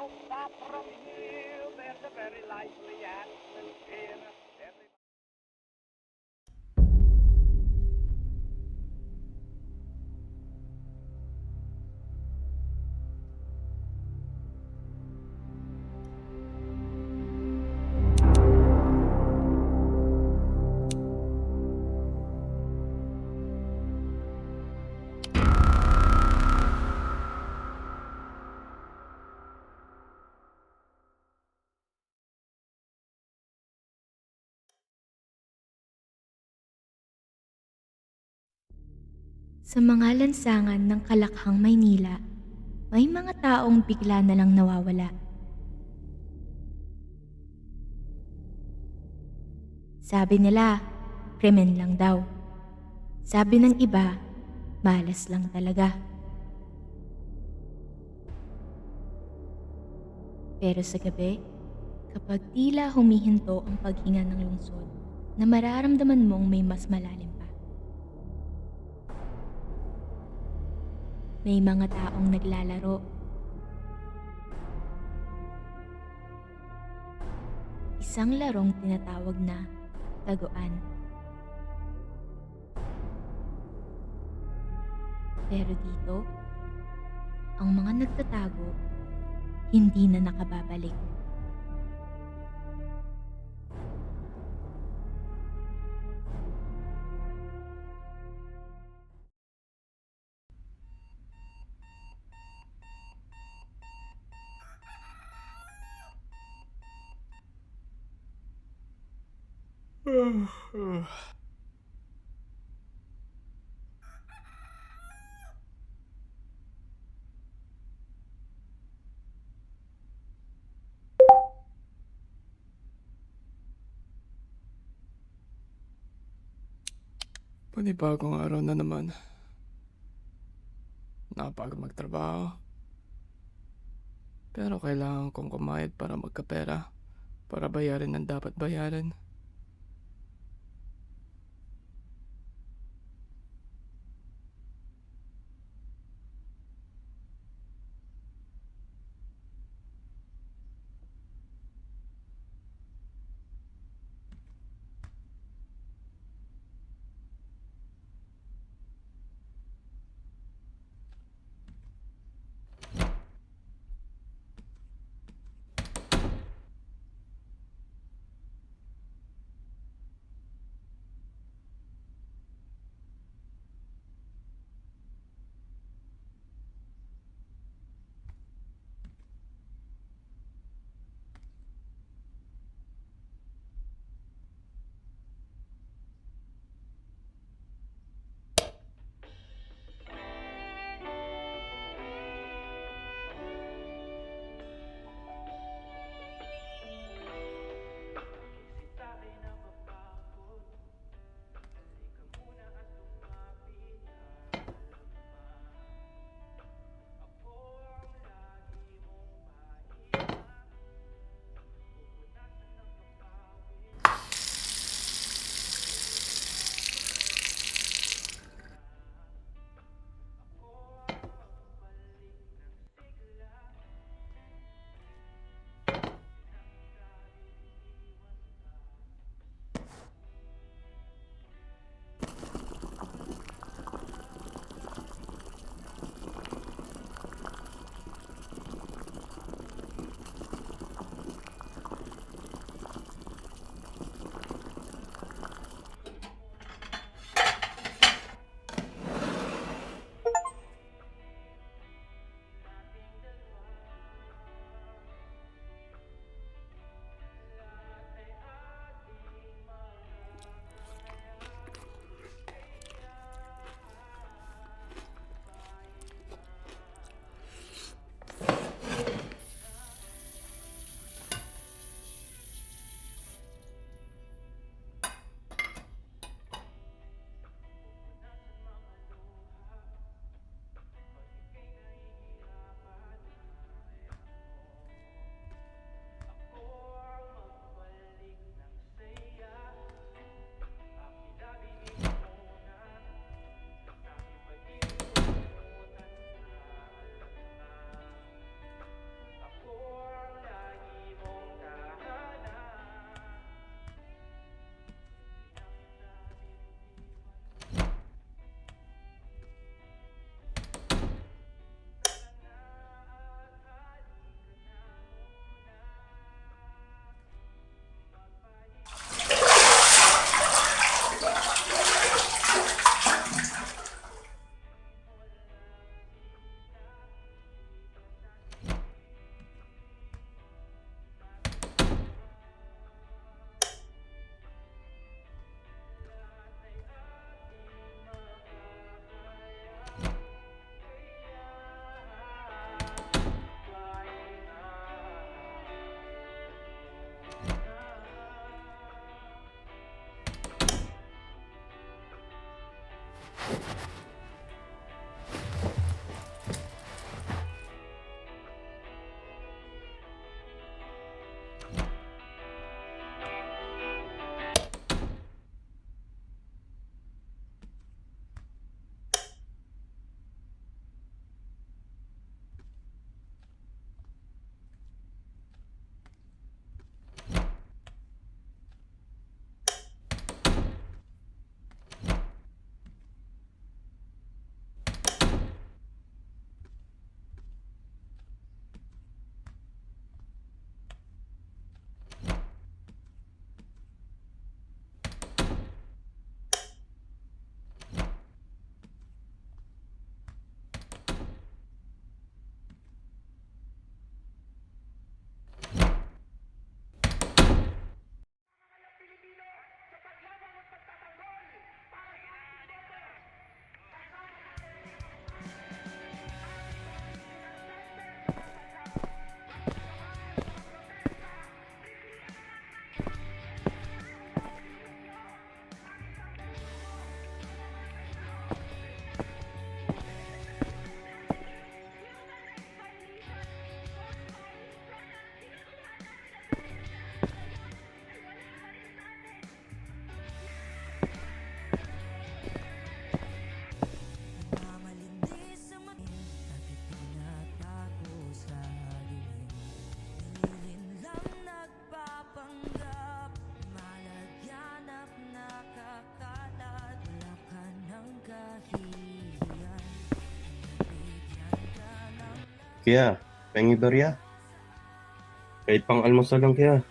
so far from here, there's a very lively atmosphere. Sa mga lansangan ng Kalakhang, Maynila, may mga taong bigla na lang nawawala. Sabi nila, krimen lang daw. Sabi ng iba, malas lang talaga. Pero sa gabi, kapag tila humihinto ang paghinga ng lungsod, na mararamdaman mong may mas malalim pa. May mga taong naglalaro. Isang larong tinatawag na taguan. Pero dito, ang mga nagtatago hindi na nakababalik. Panibagong araw na naman. Nakapagod magtrabaho. Pero kailangan kong kumayod para magkapera. Para bayarin ang dapat bayaran. Kaya, pengi barya. Kahit pang almusal lang kaya.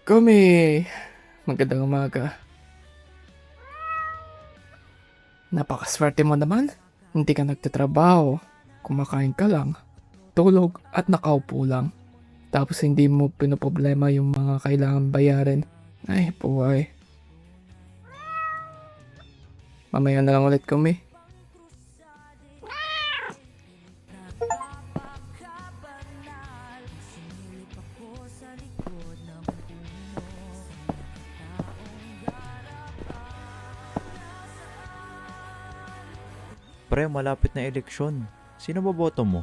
Kumi, magandang umaga. Napakaswerte mo naman. Hindi ka nagtatrabaho. Kumakain ka lang, tulog at nakaupo lang. Tapos hindi mo pinoproblema yung mga kailangan bayarin. Ay, buhay. Mamaya na lang ulit kami. Pre, malapit na eleksyon. Sino boboto mo?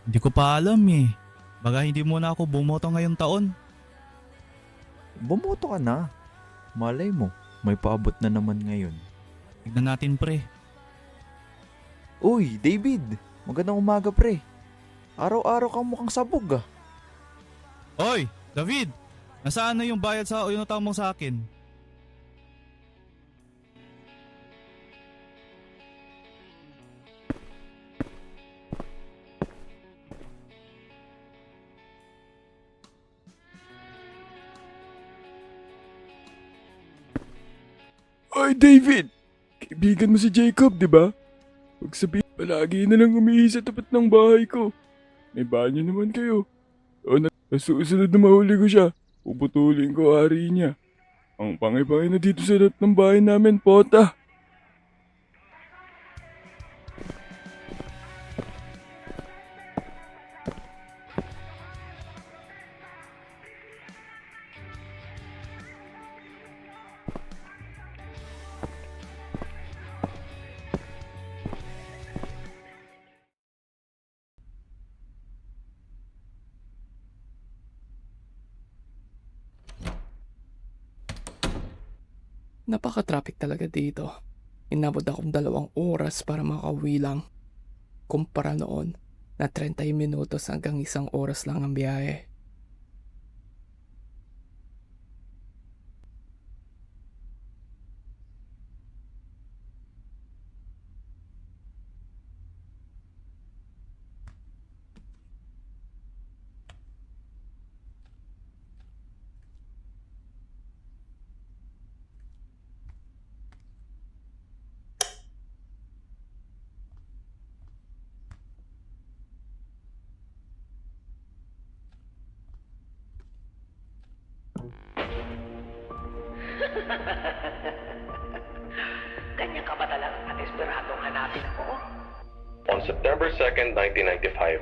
Hindi ko pa alam eh. Baga hindi muna ako bumoto ngayong taon. Bumoto ka na. Malay mo, may paabot na naman ngayon. Tignan natin pre. Uy, David! Magandang umaga pre. Araw-araw kang mukhang sabog ah. Hoy, David! Nasaan na yung bayad sa inutang mo sa akin? Ay, David! Kaibigan mo si Jacob, di ba? Huwag sabihin, palagi na lang umihi sa tapat ng bahay ko. May banyo naman kayo. O na susunod na mahuli ko siya, puputulin ko ari niya. Ang pangay-pangay na dito sa lahat ng bahay namin, pota! Napaka-traffic talaga dito. Inabot akong 2 oras para makauwi lang. Kumpara noon na 30 minutos hanggang 1 oras lang ang biyahe. Ganyan ka ba talaga ka-desperadong hanapin ako? On September 2nd, 1995,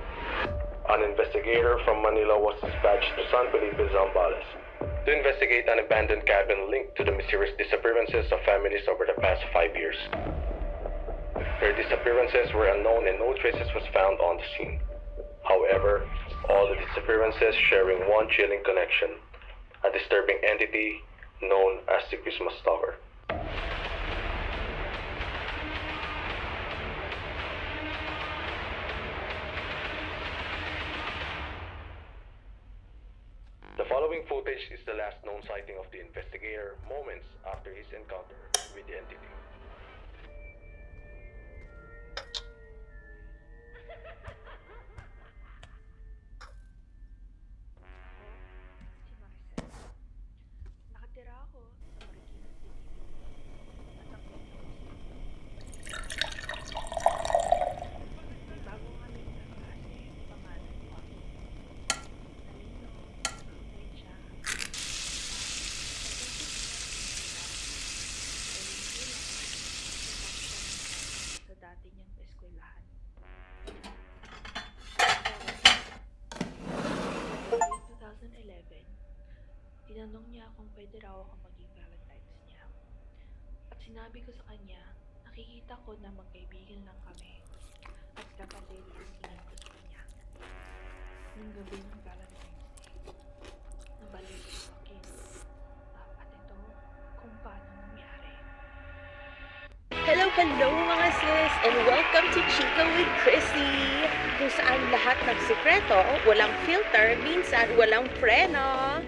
an investigator from Manila was dispatched to San Felipe, Zambales to investigate an abandoned cabin linked to the mysterious disappearances of families over the past 5 years. Their disappearances were unknown and no traces was found on the scene. However, all the disappearances sharing one chilling connection, a disturbing entity known as the Christmas Stalker. The following footage is the last known sighting of the investigator moments after his encounter with the entity. Nakatira ako sa Marikina City. At ang may bago kami ng klase, pangalan ko ako. Talino, mahusay siya. Sa dati niyang eskwelahan. Noong 2011, tinanong niya kung pwede raw ako maging Valentine's niya. At sinabi ko sa kanya, nakikita ko na magkaibigan lang kami at kapatid Nung gabi ng gala ni Wednesday, nabalik sa akin. At ito kung paano nangyari. Hello, hello mga sis! And welcome to Chica with Chrissy! Kung saan lahat ng sikreto, walang filter, minsan walang preno.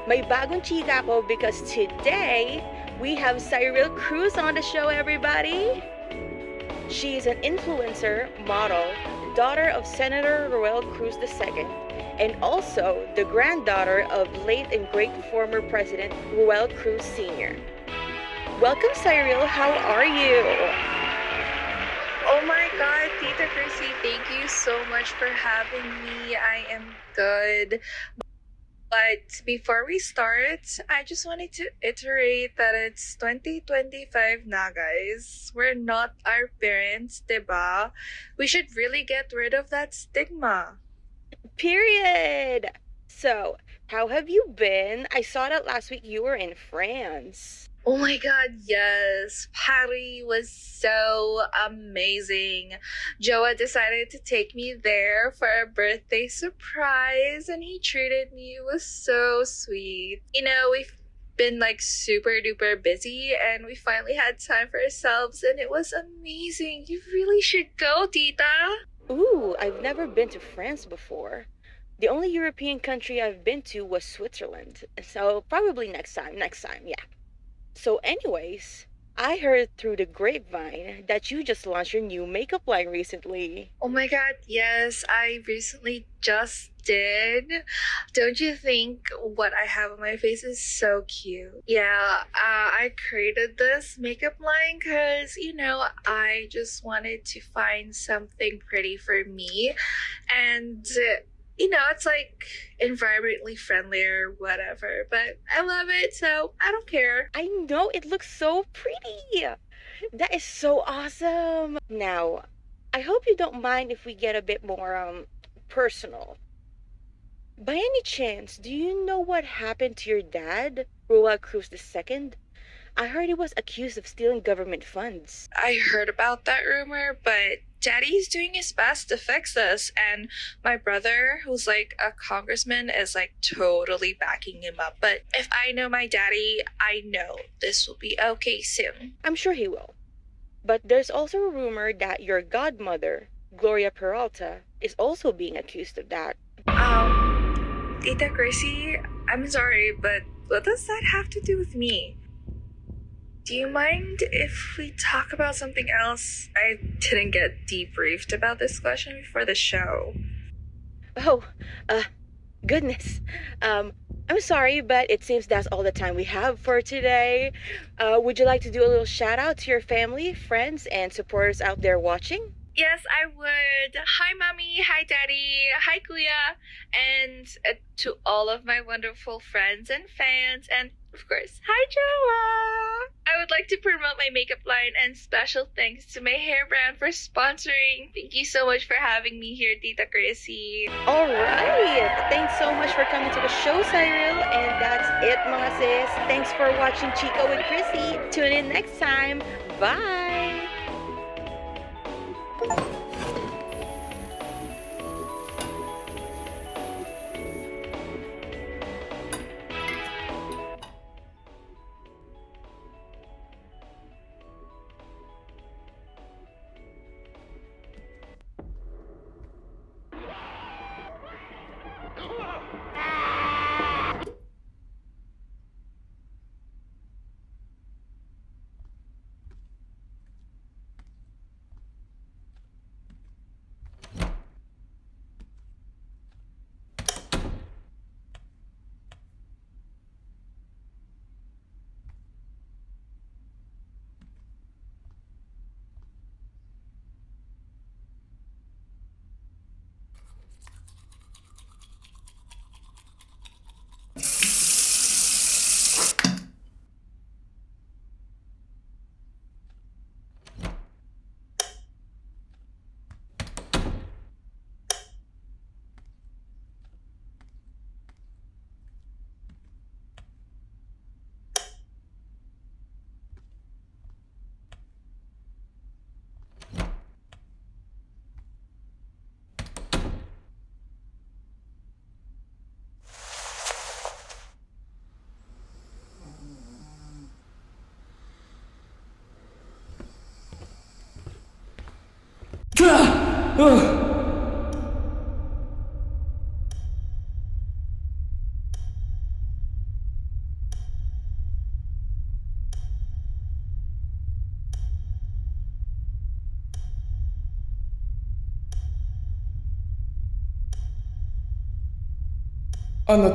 May bagong chika ko because today, we have Cyril Cruz on the show, everybody! She is an influencer, model, daughter of Senator Roel Cruz II, and also the granddaughter of late and great former President Roel Cruz Sr. Welcome, Cyril. How are you? Oh my God, Tita Chrissy, thank you so much for having me. I am good. But before we start, I just wanted to iterate that it's 2025 na, guys. We're not our parents, diba? We should really get rid of that stigma. Period. So, how have you been? I saw that last week you were in France. Oh my God, yes. Paris was so amazing. Joa decided to take me there for a birthday surprise and he treated me. It was so sweet. You know, we've been like super duper busy and we finally had time for ourselves and it was amazing. You really should go, Tita. Ooh, I've never been to France before. The only European country I've been to was Switzerland. So probably next time, yeah. So anyways, I heard through the grapevine that you just launched your new makeup line recently. Oh my God, yes, I recently just did. Don't you think what I have on my face is so cute? Yeah, I created this makeup line because, you know, I just wanted to find something pretty for me. And you know, it's like environmentally friendly or whatever, but I love it, so I don't care. I know, it looks so pretty. That is so awesome. Now, I hope you don't mind if we get a bit more, personal. By any chance, do you know what happened to your dad, Roel Cruz II? I heard he was accused of stealing government funds. I heard about that rumor, but Daddy's doing his best to fix this, and my brother, who's like a congressman, is like totally backing him up. But if I know my daddy, I know this will be okay soon. I'm sure he will. But there's also a rumor that your godmother, Gloria Peralta, is also being accused of that. Tita Gracie, I'm sorry, but what does that have to do with me? Do you mind if we talk about something else? I didn't get debriefed about this question before the show. Oh, goodness. I'm sorry, but it seems that's all the time we have for today. Would you like to do a little shout out to your family, friends, and supporters out there watching? Yes, I would. Hi, Mommy. Hi, Daddy. Hi, Kuya. And to all of my wonderful friends and fans. And, of course, hi, Joa. I would like to promote my makeup line and special thanks to my hair brand for sponsoring. Thank you so much for having me here, Tita Chrissy. All right. Thanks so much for coming to the show, Cyril. And that's it, mga sis. Thanks for watching Chica with Chrissy. Tune in next time. Bye. Ano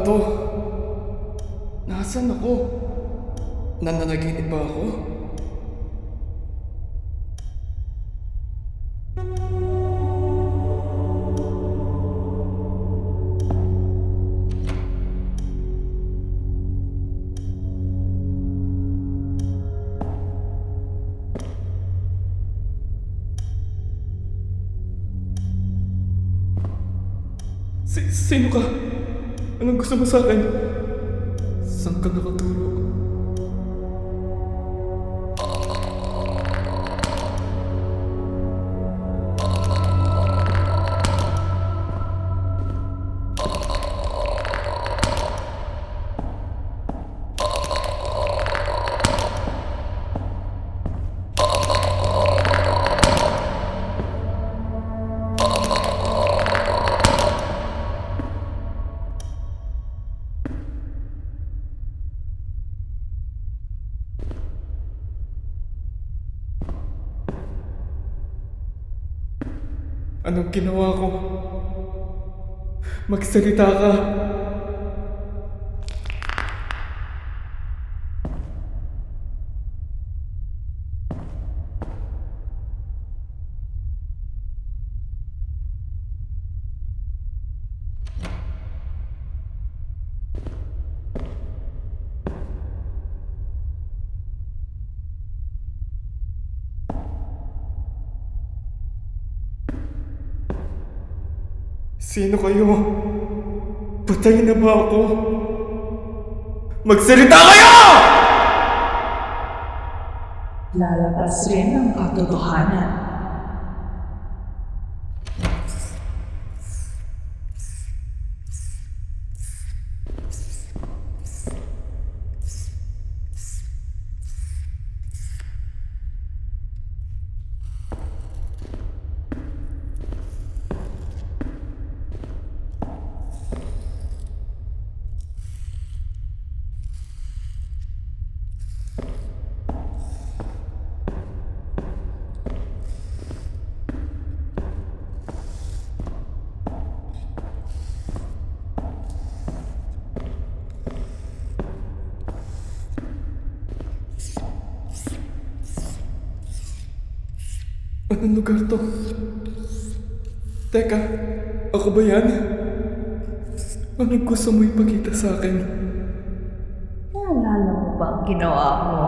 to? Nasaan ako? Nananaginip ba ako? Sino ka? Anong gusto mo sa akin? Saan ka nakaturo? Anong ginawa ko? Magsalita ka! Sino kayo? Patay na ba ako? Magsalita kayo! Lalabas rin ang katotohanan. Anong lugar to? Teka, ako ba yan? Anong gusto mo ipakita sa akin? Naalala mo ba ang ginawa mo?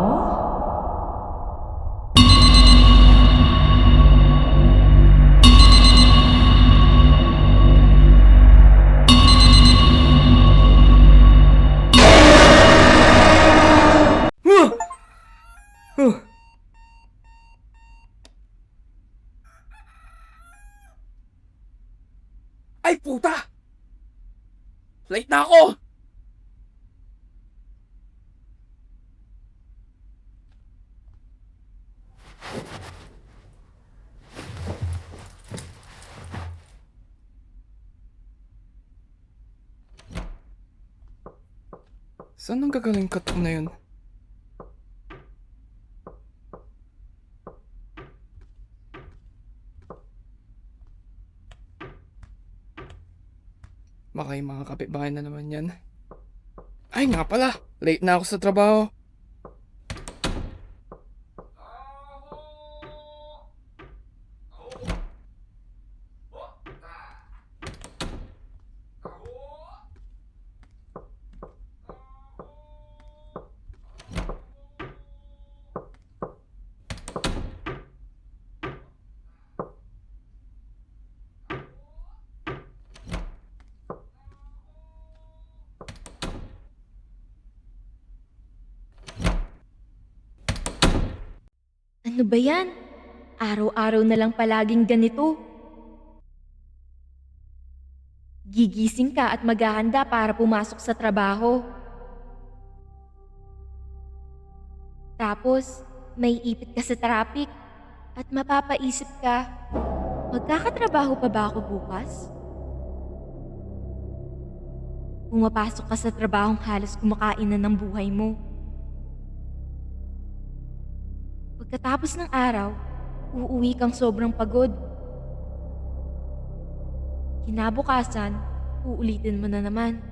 Ay puta! Late na ako! Saan ang gagaling katok na yun? Baka yung mga kapitbahay na naman yan. Ay nga pala, late na ako sa trabaho. Ano ba yan? Araw-araw na lang palaging ganito. Gigising ka at maghahanda para pumasok sa trabaho. Tapos, may ipit ka sa traffic at mapapaisip ka, Magkakatrabaho pa ba ako bukas? Pumapasok ka sa trabahong halos kumakain na ng buhay mo. Pagkatapos ng araw, uuwi kang sobrang pagod. Kinabukasan, uulitin mo na naman.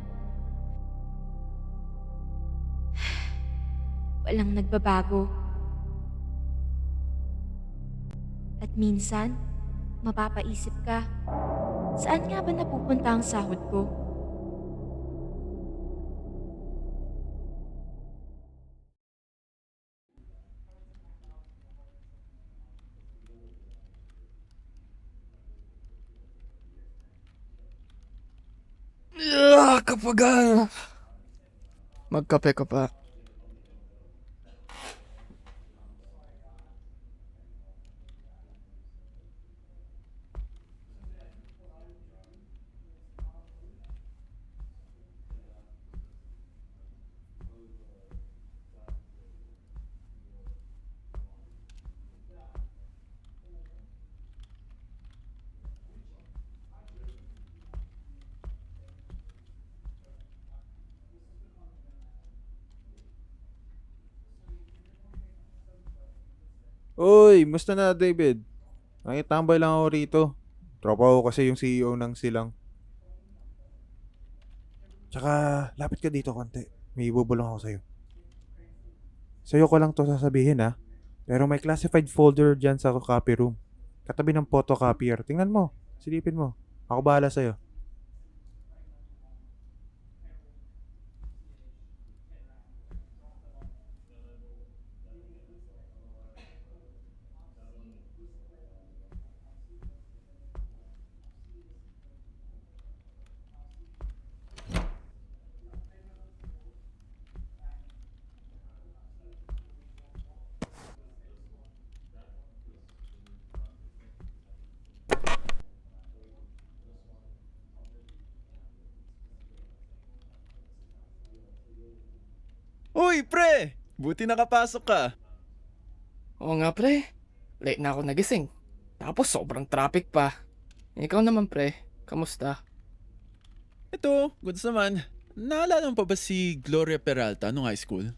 Walang nagbabago. At minsan, mapapaisip ka, saan nga ba napupunta ang sahod ko? Kapag magkape ka pa. Uy, musta na David? Nakitambay lang ako rito. Tropa ko kasi yung CEO ng Silang. Tsaka, lapit ka dito konti. May ibubulong ako sa'yo. Sa'yo ko lang to sasabihin ha. Pero may classified folder dyan sa copy room. Katabi ng photocopier. Tingnan mo. Silipin mo. Ako bahala sa'yo. Uy, pre! Buti nakapasok ka. Oo nga pre, late na ako nagising. Tapos sobrang traffic pa. Ikaw naman pre, kamusta? Ito, goods naman. Naalala mo pa ba si Gloria Peralta nung high school?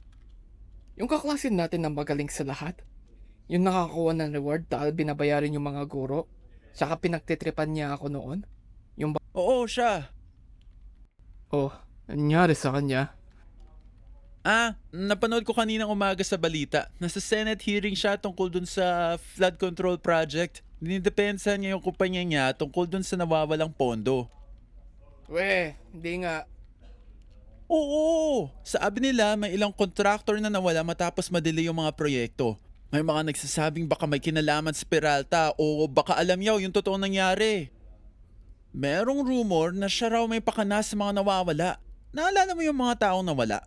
Yung kaklasin natin na magaling sa lahat. Yung nakakuha ng reward dahil binabayarin yung mga guro. Saka pinagtitripan niya ako noon. Oo, siya. Oh, nangyari sa kanya? Napanood ko kaninang umaga sa balita. Nasa Senate hearing siya tungkol dun sa flood control project. Dinidepensa niya yung kumpanya niya tungkol dun sa nawawalang pondo. Hindi nga. Oo! Sabi nila may ilang contractor na nawala matapos madelay yung mga proyekto. May mga nagsasabing baka may kinalaman si Peralta o baka alam niya yung totoong nangyari. Merong rumor na siya raw may pakana sa mga nawawala. Naalala mo yung mga taong nawala?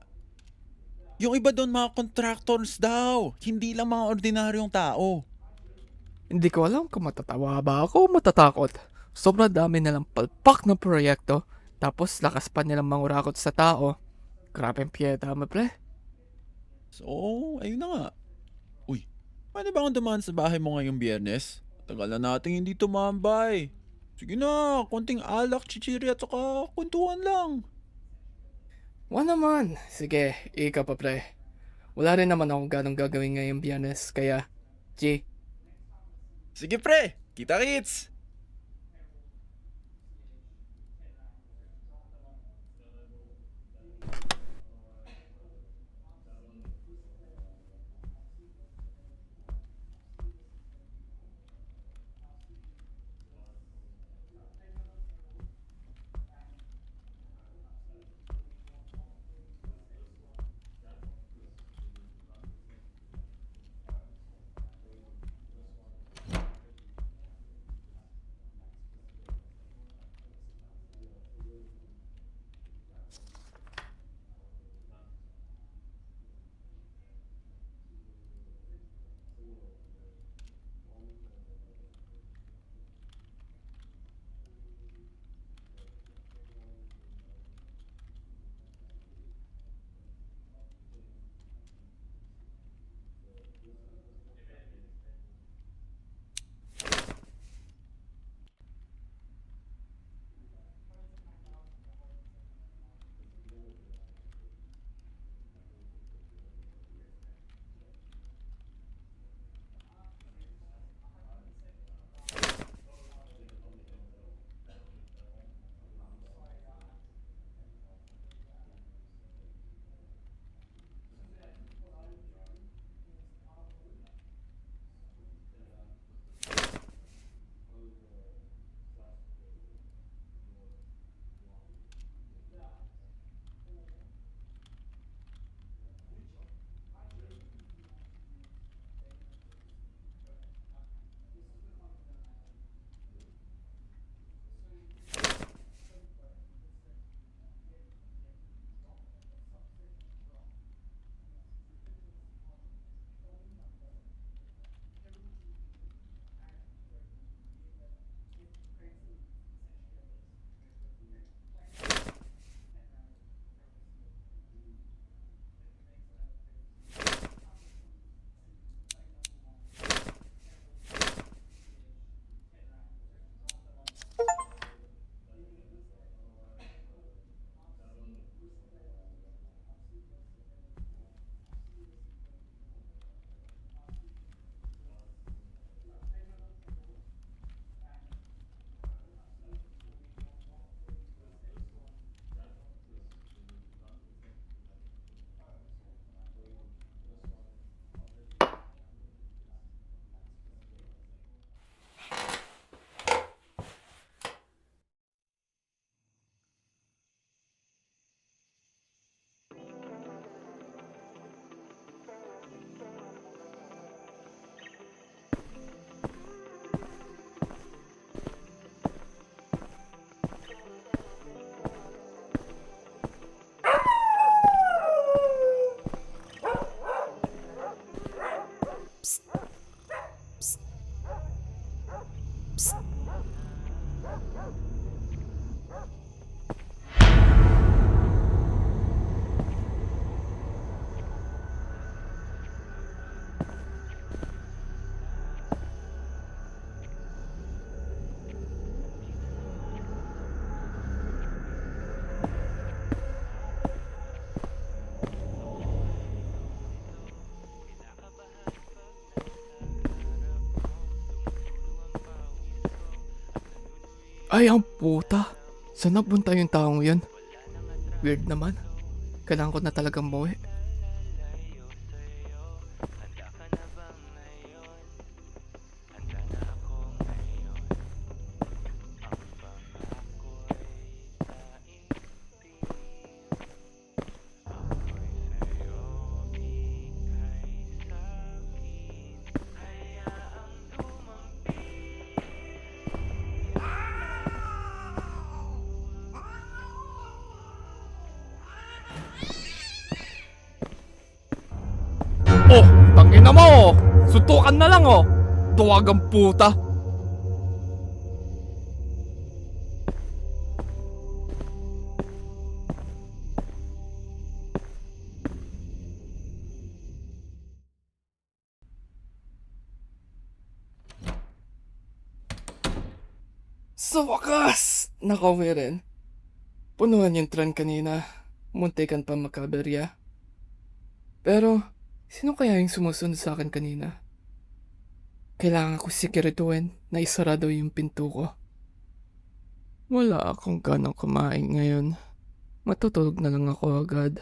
Yung iba doon mga contractors daw, hindi lang mga ordinaryong tao. Hindi ko alam kung matatawa ba ako o matatakot. Sobrang dami nilang palpak na proyekto. Tapos lakas pa nilang mangurakot sa tao. Grabe ang piyeta mo pre. So, ayun na nga. Uy, pwede ba akong dumaan sa bahay mo ngayong Biyernes? Tagal na natin hindi tumambay. Sige na, konting alak, chichiri at saka kwentuhan lang. Naman. Sige, ikaw pa pre. Wala rin naman akong ganong gagawin ngayong Biyernes, kaya G. Sige pre, kita-kits! Ay, ang puta. Saan napunta yung taong yun? Weird naman. Kailangan ko na talagang umuwi. Oh, tangina mo! Sutukan na lang oh! Tuwagang puta! Sa wakas! Nakauwi rin. Punuan yung tren kanina. Muntikan pa makaberya. Pero, sino kaya yung sumusunod sa akin kanina? Kailangan ko sikirituhin na isarado yung pinto ko. Wala akong ganang kumain ngayon. Matutulog na lang ako agad.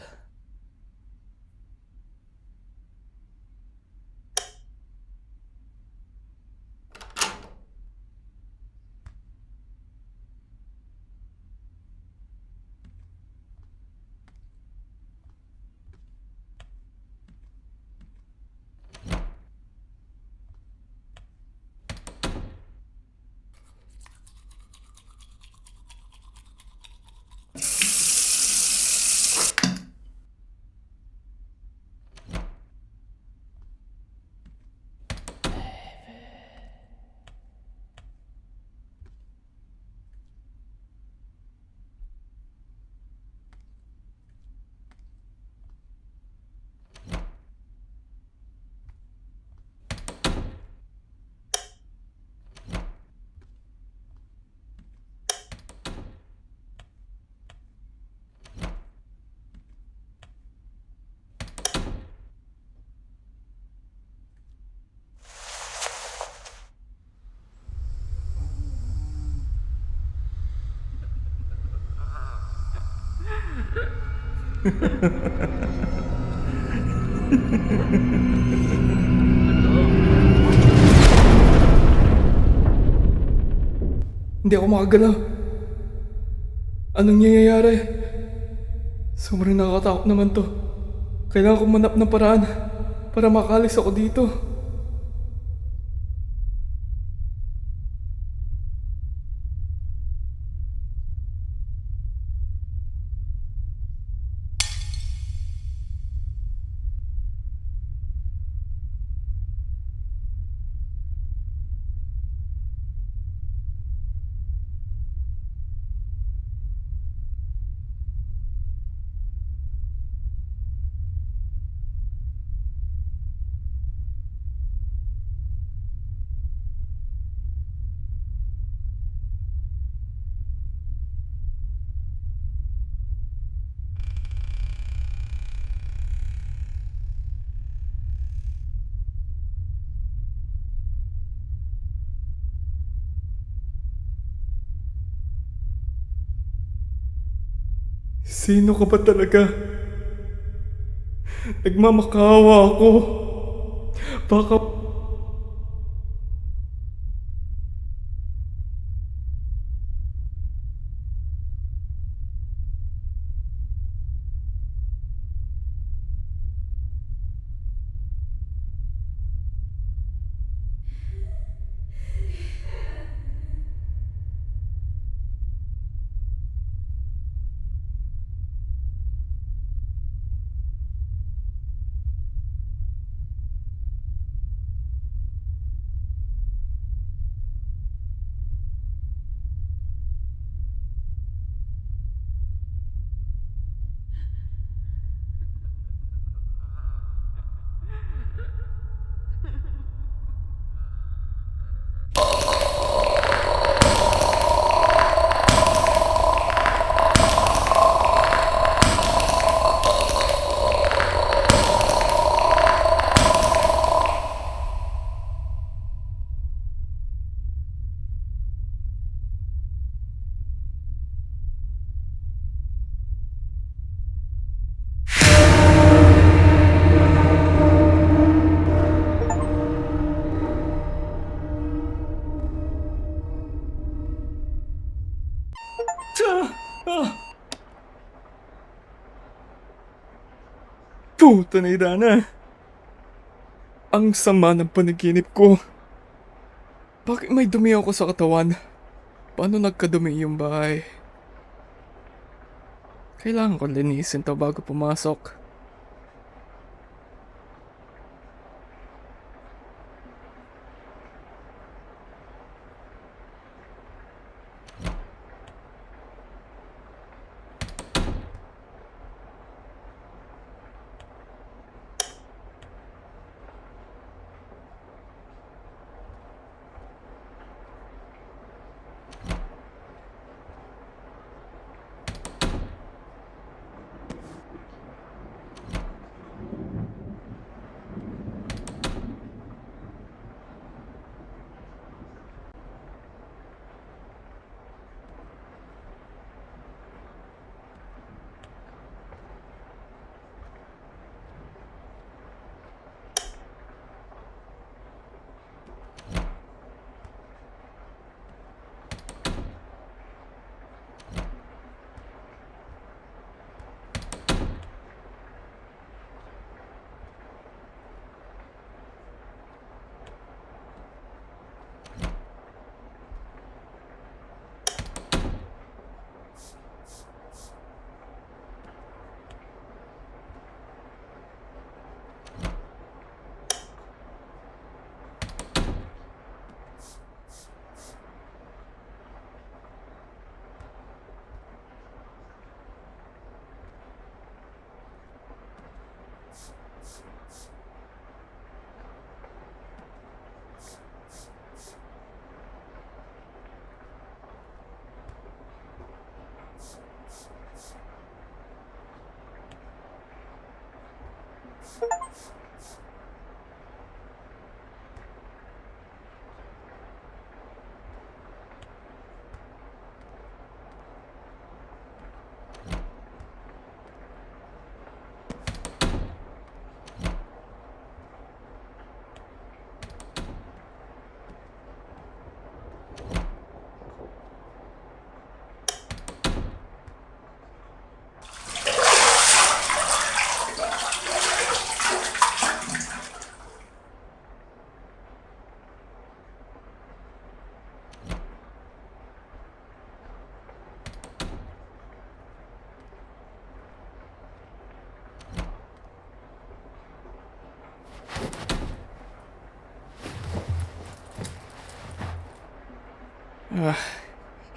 Hindi ako makagalaw. Anong nangyayari? Sobrang nakakatakot naman to. Kailangan ko manap ng paraan para makalis ako dito. Sino ka ba talaga? Nagmamakawa ako. Baka... Puta na Irana. Ang sama ng panaginip ko. Bakit may dumi ako sa katawan? Paano nagkadumi yung bahay? Kailangan ko linisin to bago pumasok.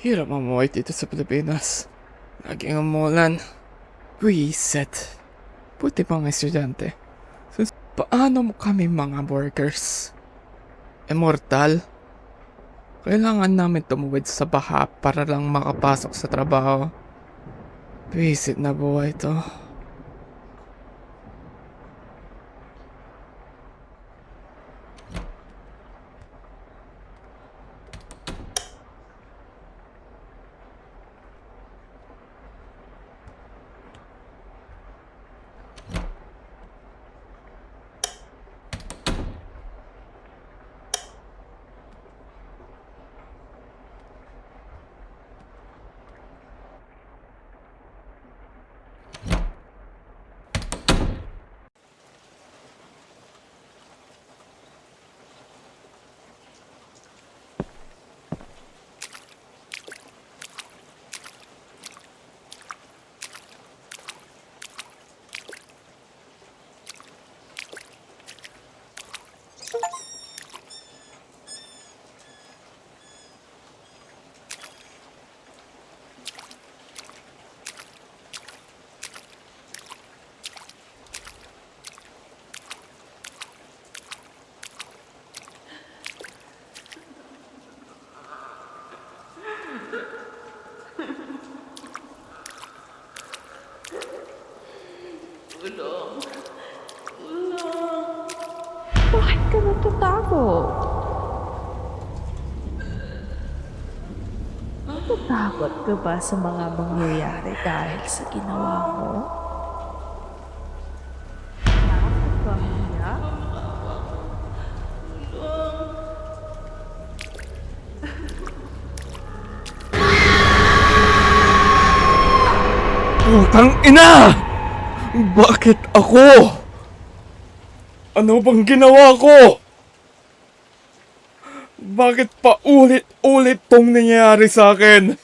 Hirap mamuhay dito sa Pilipinas. Laging umulan. Reset. Buti mga estudyante. Paano mo kami mga workers? Immortal? Kailangan namin tumuwid sa baha para lang makapasok sa trabaho. Visit na buhay to. Bakit ka natatakot? Natatakot ka ba sa mga mangyayari dahil sa ginawa mo? Bakit ba hiya? Putang ina! Bakit ako? Ano bang ginawa ko? Bakit pa ulit-ulit tong nangyayari sa akin?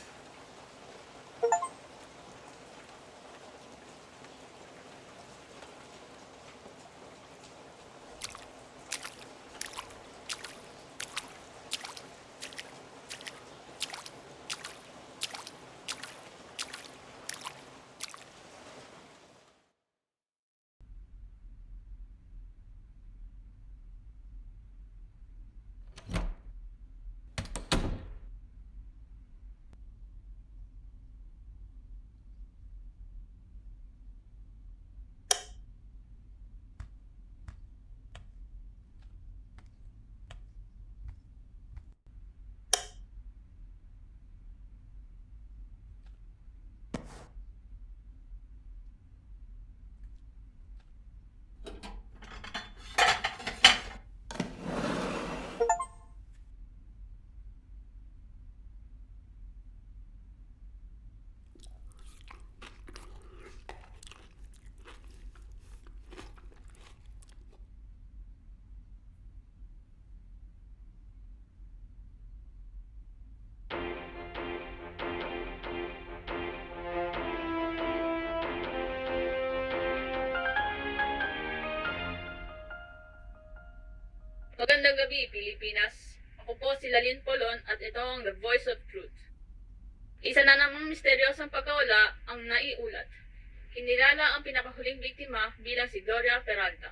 Magandang gabi, Pilipinas. Ako po si Lalyn Polon at ito ang The Voice of Truth. Isa na namang misteryosong pagkawala ang naiulat. Kinilala ang pinakahuling biktima bilang si Gloria Peralta.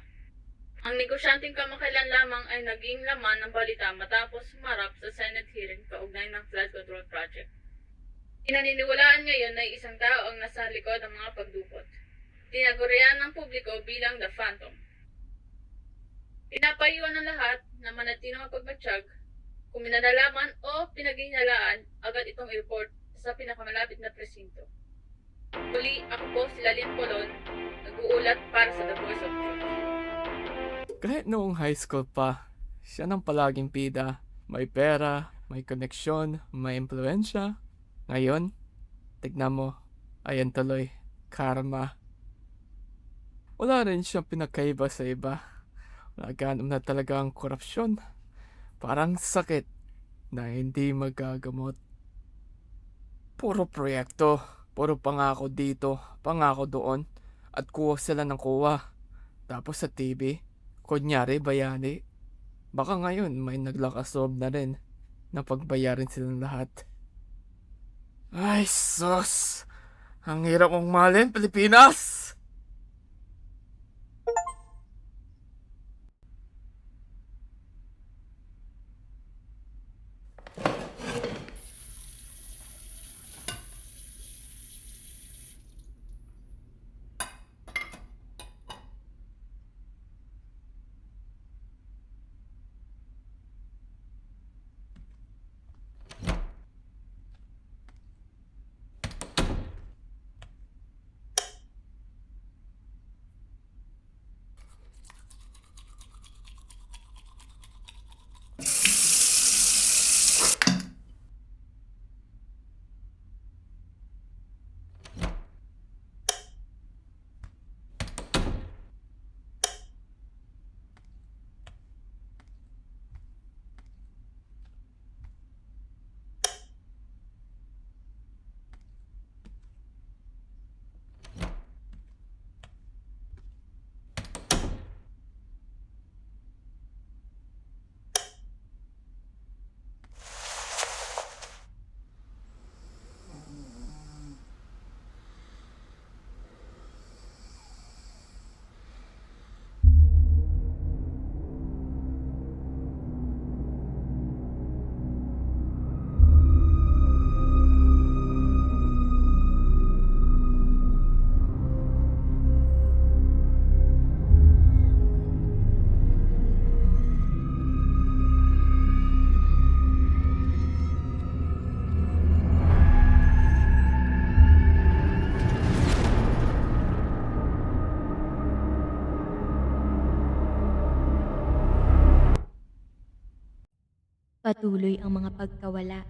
Ang negosyanteng kamakailan lamang ay naging laman ng balita matapos humarap sa Senate hearing kaugnay ng flood control project. Pinaniniwalaan ngayon na isang tao ang nasa likod ng mga pagdukot. Tinagurian ng publiko bilang The Phantom. Pinapayuan ng lahat na manatili ang pagmatsyag. Kung minalalaman o pinaghihinalaan, agad itong i-report sa pinakamalapit na presinto. Muli, ako po si Lalyn Polon, nag-uulat para sa The Voice of Truth. Kahit noong high school pa, siya nang palaging pida. May pera, may koneksyon, may impluensya. Ngayon, tignan mo, ayan tuloy, karma. Wala rin siyang pinakaiba sa iba. Naghanap na talaga ang korupsyon. Parang sakit na hindi magagamot. Puro proyekto, puro pangako dito, pangako doon, at kuha sila ng kuha. Tapos sa TV, kunyari bayani. Baka ngayon may naglakas loob na rin na pagbayarin silang lahat. Ay sus! Ang hirap mong mahalin, Pilipinas! Patuloy ang mga pagkawala.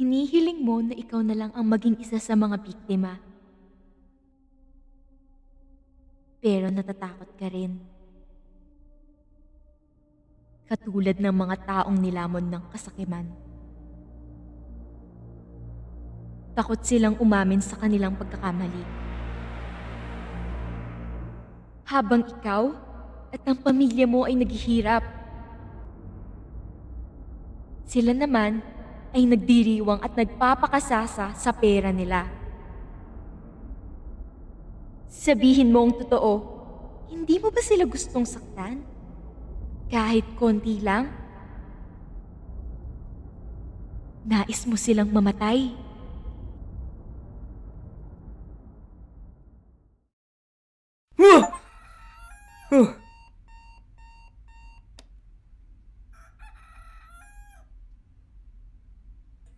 Hinihiling mo na ikaw na lang ang maging isa sa mga biktima. Pero natatakot ka rin. Katulad ng mga taong nilamon ng kasakiman. Takot silang umamin sa kanilang pagkakamali. Habang ikaw at ang pamilya mo ay naghihirap. Sila naman ay nagdiriwang at nagpapakasasa sa pera nila. Sabihin mo ang totoo, hindi mo ba sila gustong saktan? Kahit konti lang? Nais mo silang mamatay?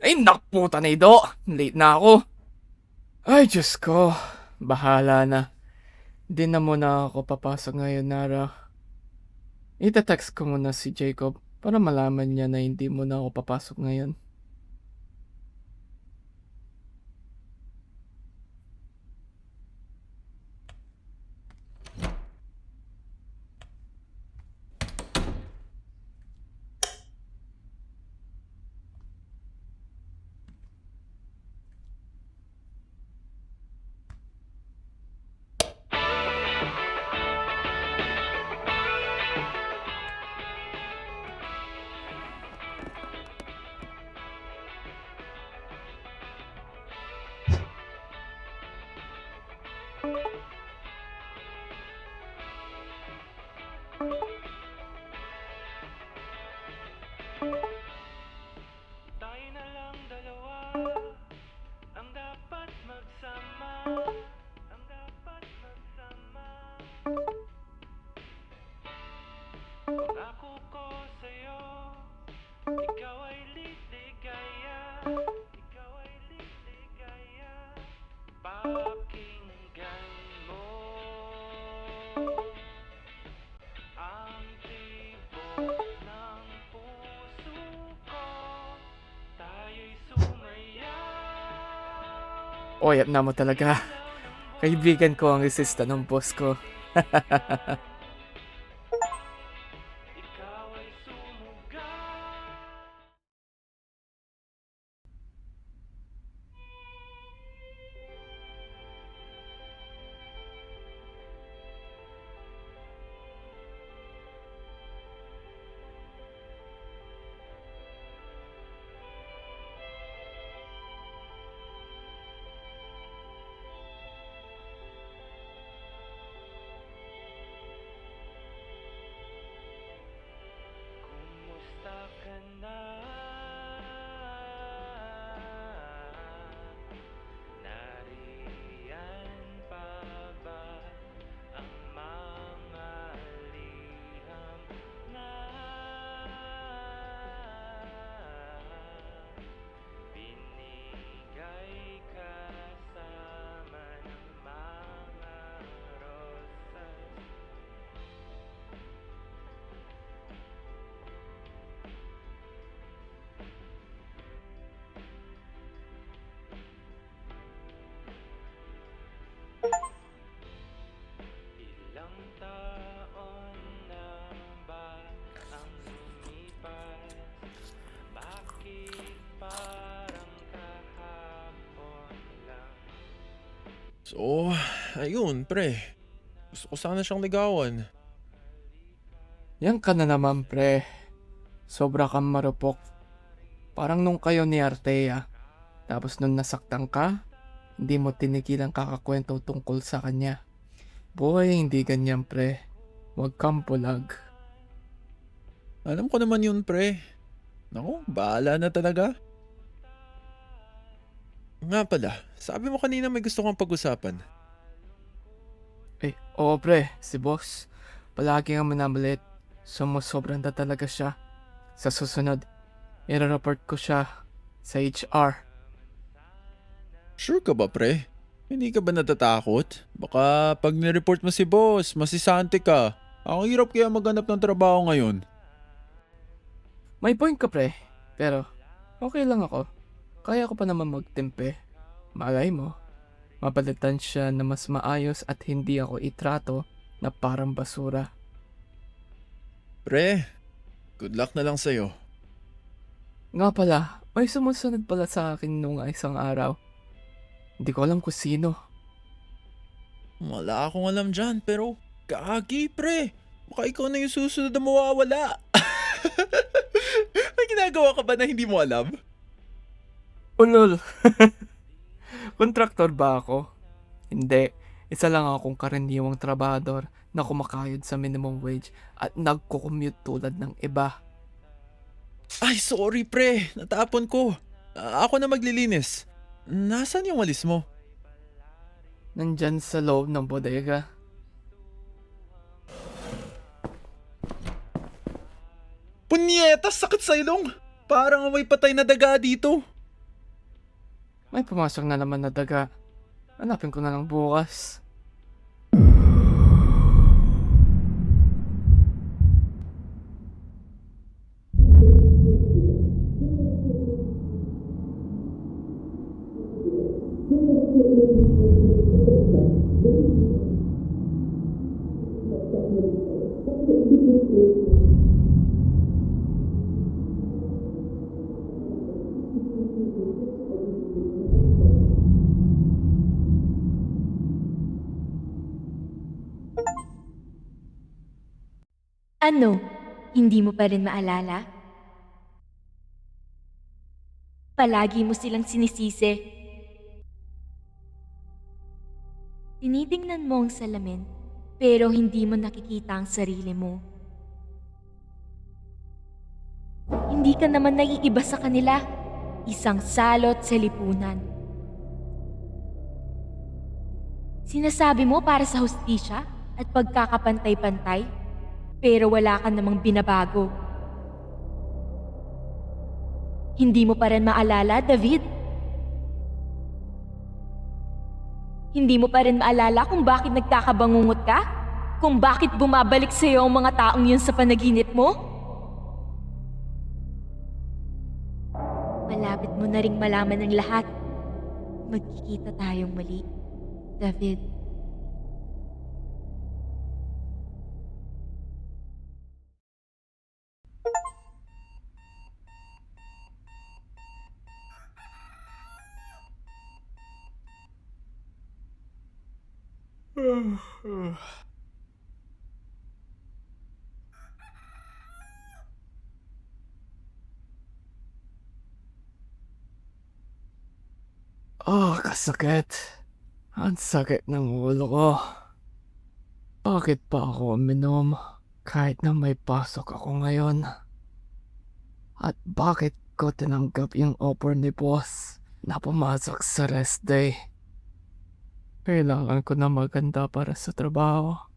Ay, nakputa na ito. Late na ako. Ay, Diyos ko. Bahala na. Di na muna ako papasok ngayon, Nara. Ita-text ko muna si Jacob para malaman niya na hindi muna ako papasok ngayon. Tayo na lang dalawa ang dapat magsama. Ang dapat magsama. Pangako ko sa'yo, ikaw ay liligaya. Ikaw ay liligaya. Pakinggan mo ang tibok ng puso ko. Tayo'y sumayaw. Oyap na mo talaga. Kaibigan ko ang resista ng boss ko. Ikaw ay sumugal. Kumusta ka na? Nariyan pa ba ang mga liham na binigay kasama ng mga rosas? Ilang taon na ba ang lumipas? Bakit parang kahapon lang? So, ayun, pre. Gusto ko sana siyang ligawan. Yan ka na naman, pre. Sobra kang marupok. Parang nung kayo ni Artea. Tapos nung nasaktan ka, hindi mo tinigilan kakakwento tungkol sa kanya. Boy, hindi ganyan, pre. Huwag kang pulag. Alam ko naman yun, pre. Naku, bahala na talaga. Nga pala, sabi mo kanina may gusto kang pag-usapan. Eh, oo, pre. Si boss. Palagi nga minabalit. Sumusobrang na talaga siya. Sa susunod, i-report ko siya sa HR. Sure ka ba, pre? Hindi ka ba natatakot? Baka pag nireport mo si boss, masisante ka. Ang hirap kaya maghanap ng trabaho ngayon. May point ka, pre. Pero, okay lang ako. Kaya ko pa naman magtimpe. Malay mo, mapalitan siya na mas maayos at hindi ako itrato na parang basura. Pre, good luck na lang sa'yo. Nga pala, may sumusunod pala sa akin nung isang araw. Hindi ko alam kung sino. Wala akong alam dyan, pero gagi pre. Baka ikaw na yung susunod na mawawala. May ginagawa ka ba na hindi mo alam? Ulol. Kontraktor ba ako? Hindi. Isa lang akong karaniwang trabador na kumakayod sa minimum wage at nagko-commute tulad ng iba. Ay, sorry pre. Natapon ko. Ako na maglilinis. Nasaan yung walis mo? Nandyan sa loob ng bodega. Punyetas, sakit sa ilong. Parang may patay na daga dito. May pumasok na naman na daga. Hanapin ko na lang bukas. Ano? Hindi mo pa rin maalala? Palagi mo silang sinisisi. Tinitingnan mo ang salamin, pero hindi mo nakikita ang sarili mo. Hindi ka naman naiiba sa kanila. Isang salot sa lipunan. Sinasabi mo para sa hustisya at pagkakapantay-pantay, pero wala ka namang binabago. Hindi mo pa rin maalala, David? Hindi mo pa rin maalala kung bakit nagkakabangungot ka? Kung bakit bumabalik sa'yo ang mga taong yun sa panaginip mo? Malapit mo na ring malaman ang lahat. Magkikita tayong mali, David. Kasakit. Ang sakit ng ulo ko. Bakit pa ako uminom kahit na may pasok ako ngayon? At bakit ko tinanggap yung offer ni boss na pumasok sa rest day? Kailangan ko na maganda para sa trabaho.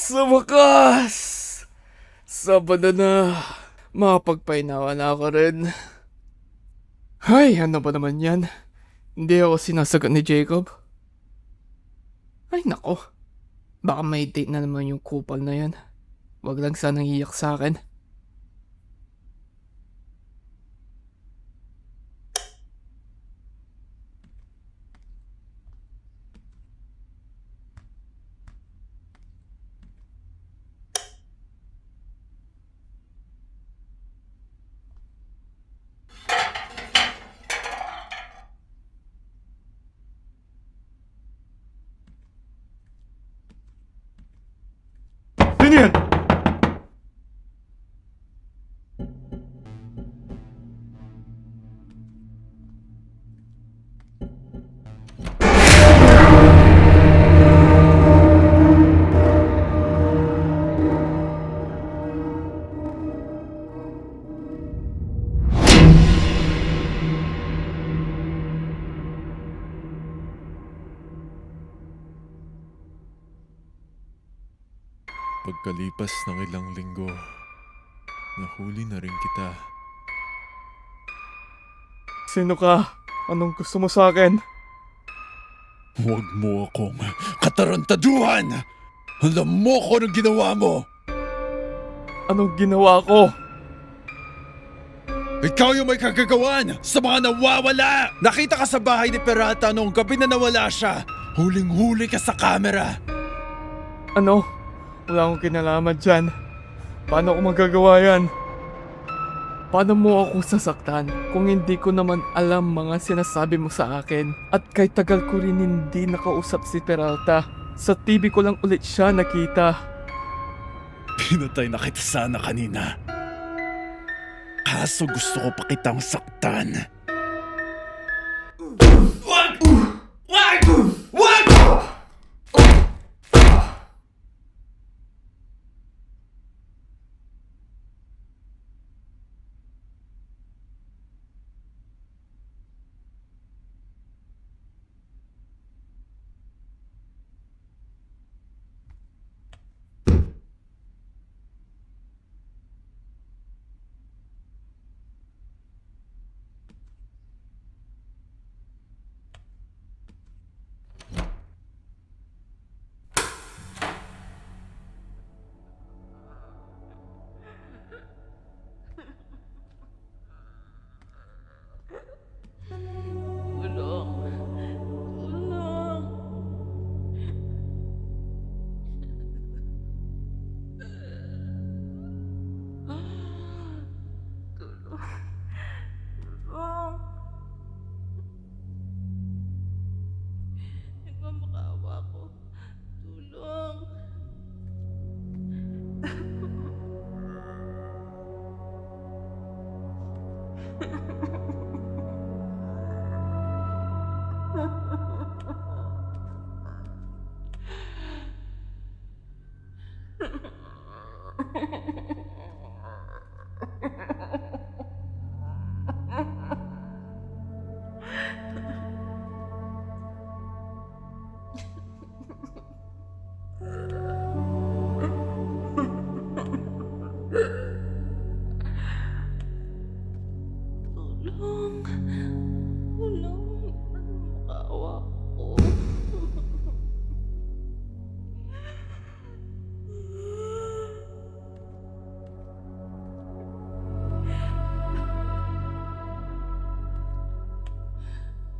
Sa wakas! Sabado na. Makapagpainawa na ako rin. Ay, ano ba naman yan? Hindi ako sinasagot ni Jacob. Ay, nako. Baka may date na naman yung kupal na yan. Wag lang sanang iyak sa akin. Sino yan? Pagkalipas ng ilang linggo, nahuli na rin kita. Sino ka? Anong gusto mo sa akin? Huwag mo akong katarantaduhan! Alam mo ko anong ginawa mo! Anong ginawa ko? Ikaw yung may kagagawan sa mga nawawala! Nakita ka sa bahay ni Peralta noong gabi na nawala siya. Huling-huli ka sa kamera. Ano? Wala akong kinalaman dyan. Paano ko magagawa yan? Paano mo ako sasaktan kung hindi ko naman alam mga sinasabi mo sa akin? At kay tagal ko rin hindi nakausap si Peralta. Sa TV ko lang ulit siya nakita. Pinatay na kita sana kanina. Kaso gusto ko pa kitang saktan. Wag! Wag! Wag!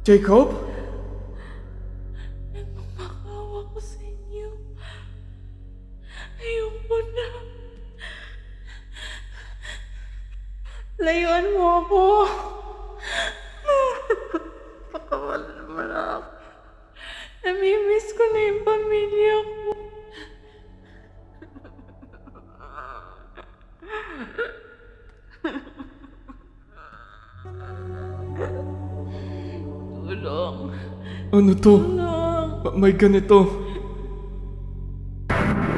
Jacob? Nagmamakawa ko sa inyo. Ayoko na. Layuan mo ako. Pakawala naman ako. Namimiss ko na yung pamilya ko. Tulong. Ano to? Tulong. May ganito.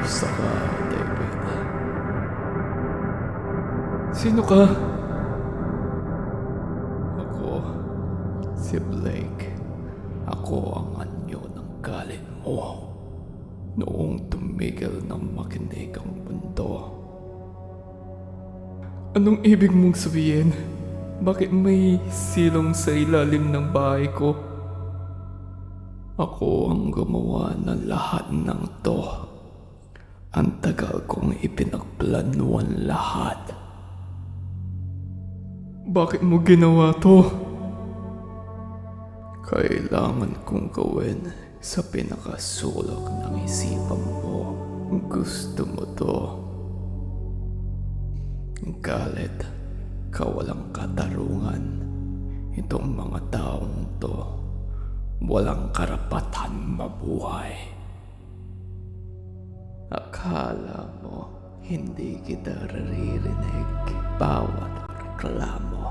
Saka, David. Sino ka? Ako, si Blake. Ako ang anyo ng galit mo. Noong tumigil ng makinig ang mundo. Anong ibig mong sabihin? Bakit may silong sa ilalim ng bahay ko? Ako ang gumawa ng lahat ng to. Ang tagal kong ipinagplanuan lahat. Bakit mo ginawa to? Kailangan kong gawin sa pinakasulok ng isipan mo. Gusto mo to. Galit, kawalang katarungan. Itong mga taong to, walang karapatan mabuhay. Akala mo, hindi kita naririnig. Bawat reklamo,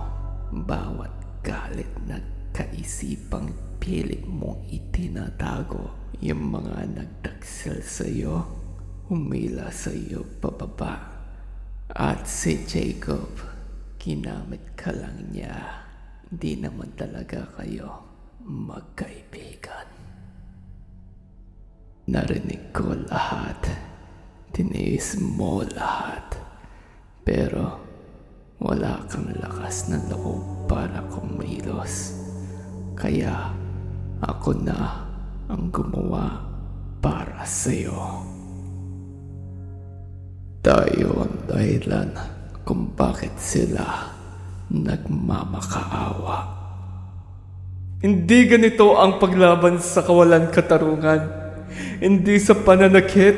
bawat galit na kaisipang pilit mong itinatago. Yung mga nagdaksil sa'yo, humila sa'yo pababa. At si Jacob, ginamit ka lang niya. Di naman talaga kayo magkaibigan. Narinig ko lahat. Tiniis mo lahat. Pero wala kang lakas na loob para kumilos. Kaya ako na ang gumawa para sa'yo. Tayo ang dahilan kung bakit sila nagmamakaawa. Hindi ganito ang paglaban sa kawalan katarungan. Hindi sa pananakit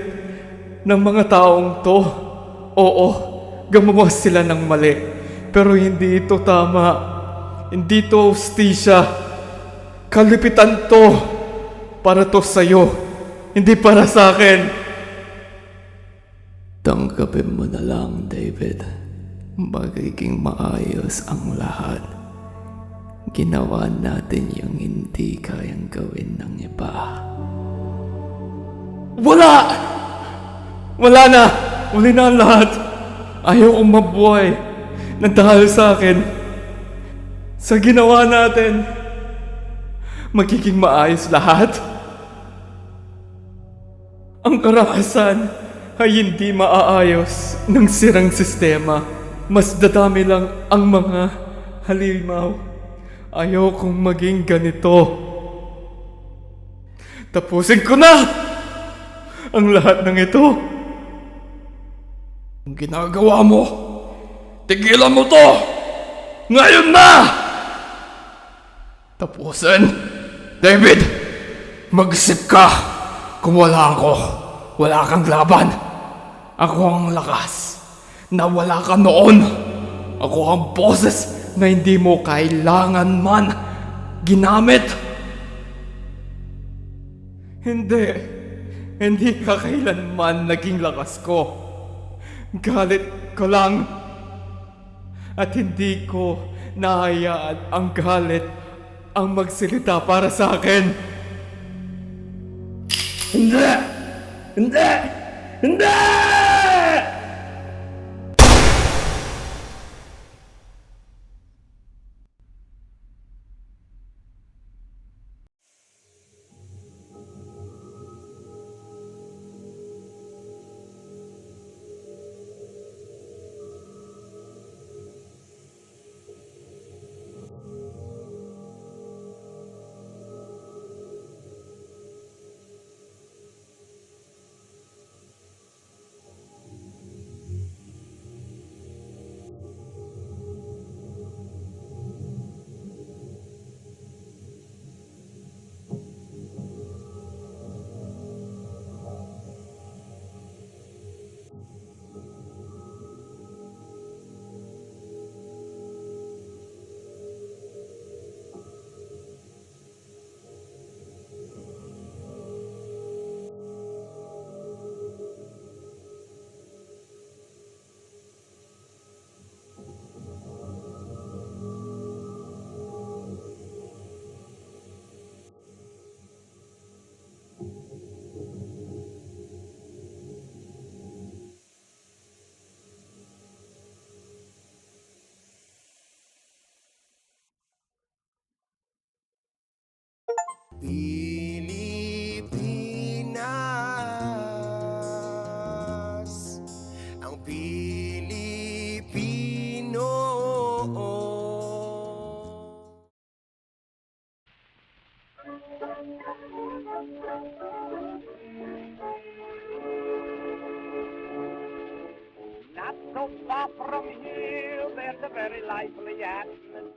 ng mga taong to. Oo, gumawa sila ng mali. Pero hindi ito tama. Hindi to hustisya. Kalipitan to. Para to sa'yo. Hindi para sa akin. Tanggapin mo na lang, David. Magiging maayos ang lahat. Ginawa natin yung hindi kayang gawin ng iba. Wala! Wala na! Uli na ang lahat. Ayaw kong mabuhay na dahil sa akin. Sa ginawa natin, magiging maayos lahat. Ang karakasan ay hindi maaayos ng sirang sistema. Mas dadami lang ang mga halimaw. Ayaw kong maging ganito. Tapusin ko na ang lahat ng ito. Ang ginagawa mo, tigilan mo to! Ngayon na! Tapusin! David, mag-isip ka. Kung wala ako, wala kang laban. Ako ang lakas na wala ka noon. Ako ang boses na hindi mo kailangan man ginamit. Hindi ka kailanman naging lakas ko. Galit ko lang. At hindi ko nahayaan ang galit ang magsilita para sa akin. Hindi! Hindi! Hindi! Pilipinas. Far from here, there's a very lively atmosphere.